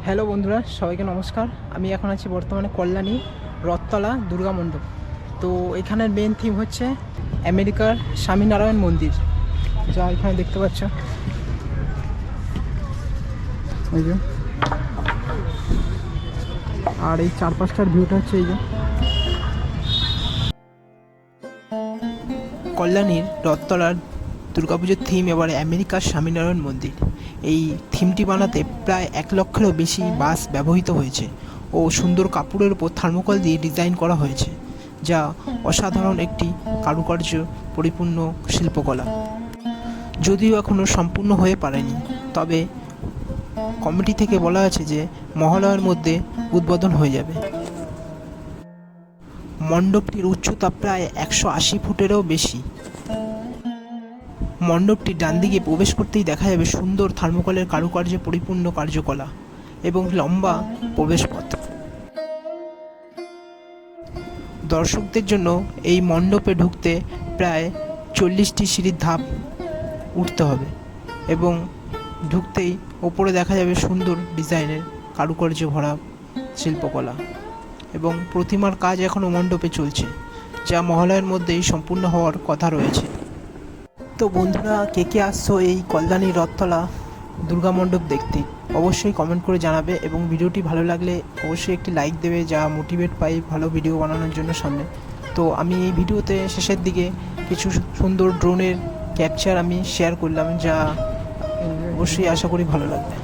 Hello বন্ধুরা, সবাইকে নমস্কার। আমি এখন আছি বর্তমানে কল্যাণী রথতলা দুর্গা মণ্ডপ। তো এখানের মেন থিম হচ্ছে আমেরিকার স্বামীনারায়ণ মন্দির, যা এখানে দেখতে পাচ্ছ। এই যে, আর এই চারপাশটার ভিউটা হচ্ছে এই যে কল্যাণীর রথতলার দুর্গাপুজোর থিম এবারে আমেরিকার স্বামীনারায়ণ মন্দির। এই থিমটি বানাতে প্রায় 1 লক্ষেরও বেশি বাঁশ ব্যবহৃত হয়েছে ও সুন্দর কাপড়ের উপর থার্মোকল দিয়ে ডিজাইন করা হয়েছে, যা অসাধারণ একটি কারুকার্য পরিপূর্ণ শিল্পকলা। যদিও এখনও সম্পূর্ণ হয়ে পারেনি, তবে কমিটি থেকে বলা আছে যে মহালয়ার মধ্যে উদ্বোধন হয়ে যাবে। মণ্ডপটির উচ্চতা প্রায় 180 ফুটেরও বেশি। মণ্ডপটির ডান দিকে প্রবেশ করতেই দেখা যাবে সুন্দর থার্মোকলের কারুকার্যে পরিপূর্ণ কার্যকলা এবং লম্বা প্রবেশপথ। দর্শকদের জন্য এই মণ্ডপে ঢুকতে প্রায় 40টি সিঁড়ির ধাপ উঠতে হবে এবং ঢুকতেই ওপরে দেখা যাবে সুন্দর ডিজাইনের কারুকার্য ভরা শিল্পকলা এবং প্রতিমার কাজ এখনও মণ্ডপে চলছে, যা মহালয়ার মধ্যেই সম্পূর্ণ হওয়ার কথা রয়েছে। তো বন্ধুরা, কে কে আসছো এই কল্যাণী রথতলা দুর্গা মণ্ডপ দেখতে, অবশ্যই কমেন্ট করে জানাবে এবং ভিডিওটি ভালো লাগলে অবশ্যই একটি লাইক দেবে, যা মোটিভেট পাই ভালো ভিডিও বানানোর জন্য সামনে। তো আমি এই ভিডিওতে শেষের দিকে কিছু সুন্দর ড্রোনের ক্যাপচার আমি শেয়ার করলাম, যা অবশ্যই আশা করি ভালো লাগবে।